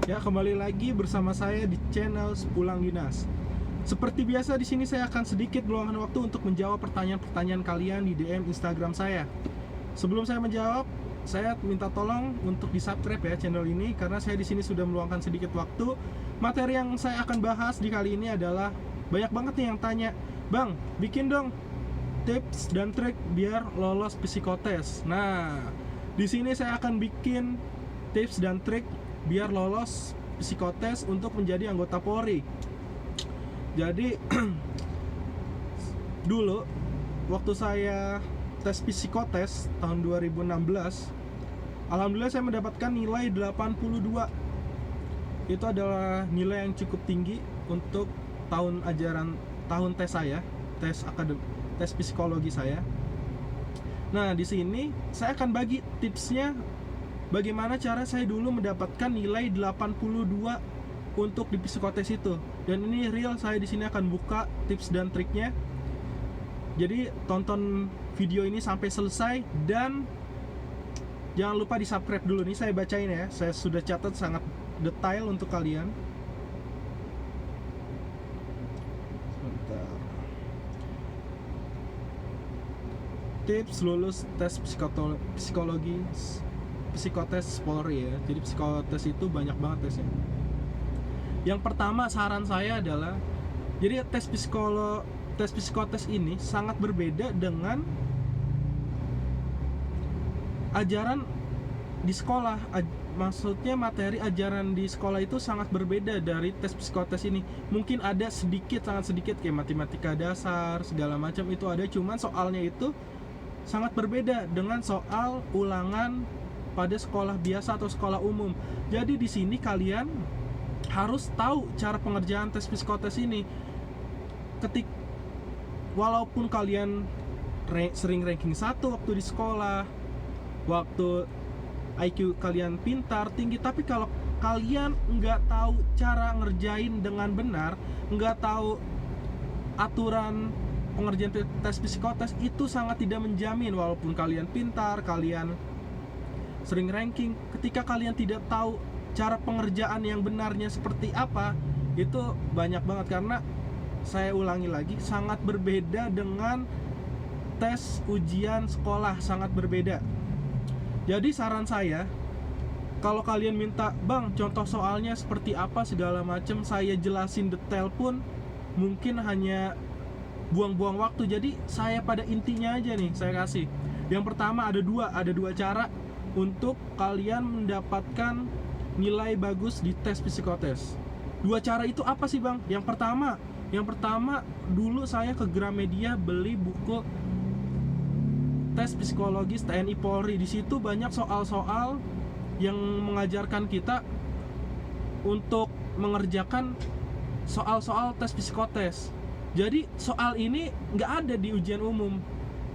Ya, kembali lagi bersama saya di channel Sepulang Dinas. Seperti biasa di sini saya akan sedikit meluangkan waktu untuk menjawab pertanyaan-pertanyaan kalian di DM Instagram saya. Sebelum saya menjawab, saya minta tolong untuk di-subscribe ya channel ini karena saya di sini sudah meluangkan sedikit waktu. Materi yang saya akan bahas di kali ini adalah banyak banget nih yang tanya, "Bang, bikin dong tips dan trik biar lolos psikotes." Nah, di sini saya akan bikin tips dan trik biar lolos psikotes untuk menjadi anggota Polri. Jadi dulu waktu saya tes psikotes tahun 2016, alhamdulillah saya mendapatkan nilai 82. Itu adalah nilai yang cukup tinggi untuk tahun tes saya, tes psikologi saya. Nah, di sini saya akan bagi tipsnya bagaimana cara saya dulu mendapatkan nilai 82 untuk di psikotes itu. Dan ini real, saya di sini akan buka tips dan triknya. Jadi tonton video ini sampai selesai dan jangan lupa di-subscribe dulu nih, saya bacain ya. Saya sudah catat sangat detail untuk kalian. Sebentar. Tips lulus tes psikologi psikotes Polri ya. Jadi psikotes itu banyak banget tesnya. Yang pertama saran saya adalah, jadi tes psikotes ini sangat berbeda dengan ajaran di sekolah. Maksudnya materi ajaran di sekolah itu sangat berbeda dari tes psikotes ini. Mungkin ada sedikit, sangat sedikit kayak matematika dasar segala macam itu ada, cuman soalnya itu sangat berbeda dengan soal ulangan pada sekolah biasa atau sekolah umum. Jadi di sini kalian harus tahu cara pengerjaan tes psikotes ini. Walaupun kalian sering ranking 1 waktu di sekolah, waktu IQ kalian pintar, tinggi, tapi kalau kalian nggak tahu cara ngerjain dengan benar, nggak tahu aturan pengerjaan tes psikotes, itu sangat tidak menjamin. Walaupun kalian pintar, kalian sering ranking, ketika kalian tidak tahu cara pengerjaan yang benarnya seperti apa, itu banyak banget. Karena saya ulangi lagi, sangat berbeda dengan tes ujian sekolah, sangat berbeda. Jadi saran saya, kalau kalian minta, "Bang, contoh soalnya seperti apa segala macam," saya jelasin detail pun mungkin hanya buang-buang waktu. Jadi saya pada intinya aja nih saya kasih. Yang pertama ada dua cara untuk kalian mendapatkan nilai bagus di tes psikotes. Dua cara itu apa sih, Bang? Yang pertama dulu saya ke Gramedia beli buku tes psikologis TNI Polri. Di situ banyak soal-soal yang mengajarkan kita untuk mengerjakan soal-soal tes psikotes. Jadi soal ini nggak ada di ujian umum.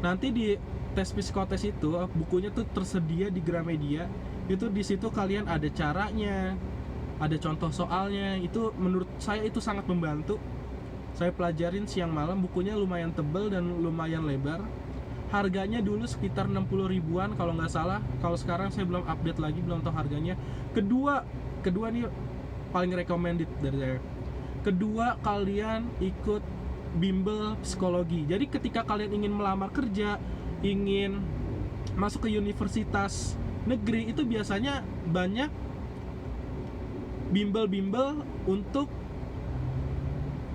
Nanti di tes psikotes itu bukunya tuh tersedia di Gramedia. Itu di situ kalian ada caranya, ada contoh soalnya. Itu menurut saya itu sangat membantu. Saya pelajarin siang malam, bukunya lumayan tebal dan lumayan lebar. Harganya dulu sekitar 60 ribuan kalau nggak salah. Kalau sekarang saya belum update lagi, belum tahu harganya. Kedua nih paling recommended dari saya. Kedua, kalian ikut bimbel psikologi. Jadi ketika kalian ingin melamar kerja, ingin masuk ke universitas negeri, itu biasanya banyak bimbel-bimbel untuk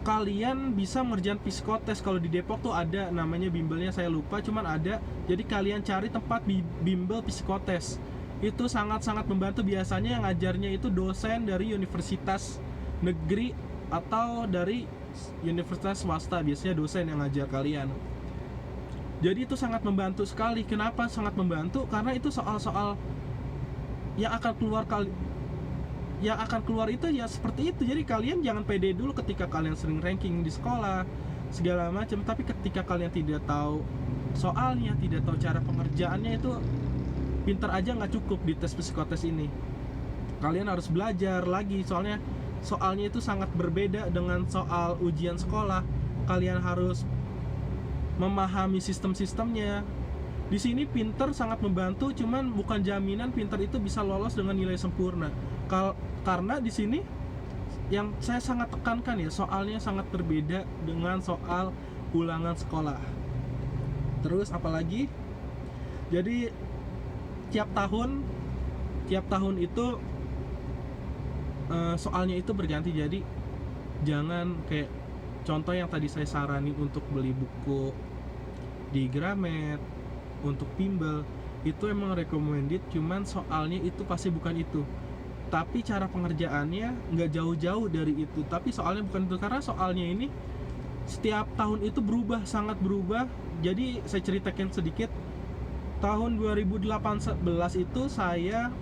kalian bisa ngerjain psikotes. Kalau di Depok tuh ada namanya bimbelnya, saya lupa, cuman ada. Jadi kalian cari tempat bimbel psikotes. Itu sangat-sangat membantu. Biasanya yang ngajarnya itu dosen dari universitas negeri atau dari universitas swasta, biasanya dosen yang ngajar kalian. Jadi itu sangat membantu sekali. Kenapa sangat membantu? Karena itu soal-soal yang akan keluar itu ya seperti itu. Jadi kalian jangan pede dulu ketika kalian sering ranking di sekolah segala macam, tapi ketika kalian tidak tahu soalnya, tidak tahu cara pengerjaannya, itu pintar aja nggak cukup di tes psikotes ini. Kalian harus belajar lagi, soalnya itu sangat berbeda dengan soal ujian sekolah. Kalian harus memahami sistem-sistemnya, Di sini pinter sangat membantu, cuman bukan jaminan pinter itu bisa lolos dengan nilai sempurna. Karena di sini yang saya sangat tekankan ya, soalnya sangat berbeda dengan soal ulangan sekolah. Terus apalagi? Jadi tiap tahun itu soalnya itu berganti. Jadi jangan kayak contoh yang tadi saya saranin untuk beli buku di Gramet, untuk bimbel, itu emang recommended, cuman soalnya itu pasti bukan itu. Tapi cara pengerjaannya nggak jauh-jauh dari itu. Tapi soalnya bukan itu, karena soalnya ini setiap tahun itu berubah, sangat berubah. Jadi saya ceritakan sedikit. Tahun 2018 itu saya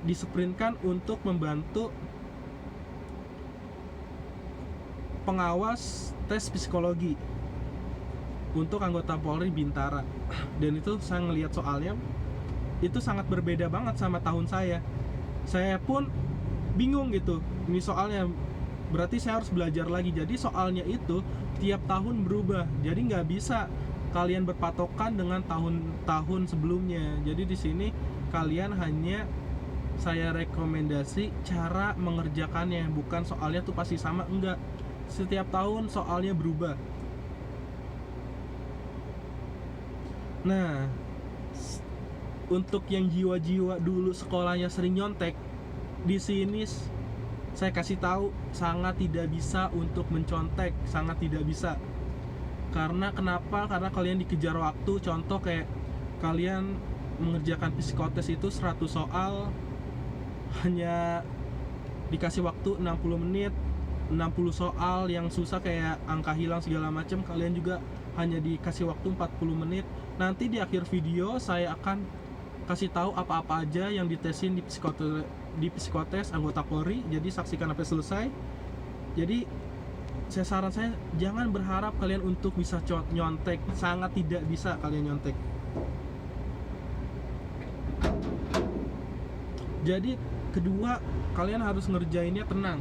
disprintkan untuk membantu pengawas tes psikologi untuk anggota Polri Bintara. Dan itu saya ngelihat soalnya itu sangat berbeda banget sama tahun saya. Saya pun bingung gitu, ini soalnya berarti saya harus belajar lagi. Jadi soalnya itu tiap tahun berubah, jadi nggak bisa kalian berpatokan dengan tahun-tahun sebelumnya. Jadi di sini kalian hanya saya rekomendasi cara mengerjakannya, bukan soalnya tuh pasti sama, enggak. Setiap tahun soalnya berubah. Nah, untuk yang jiwa-jiwa dulu sekolahnya sering nyontek, di sini saya kasih tahu sangat tidak bisa untuk mencontek, sangat tidak bisa. Karena kenapa? Karena kalian dikejar waktu. Contoh kayak kalian mengerjakan psikotes itu 100 soal hanya dikasih waktu 60 menit, 60 soal yang susah kayak angka hilang segala macam, kalian juga hanya dikasih waktu 40 menit. Nanti di akhir video saya akan kasih tahu apa-apa aja yang ditesin di psikotes anggota Polri. Jadi saksikan sampai selesai. Jadi saran saya jangan berharap kalian untuk bisa nyontek, sangat tidak bisa kalian nyontek. Jadi kedua, kalian harus ngerjainnya tenang.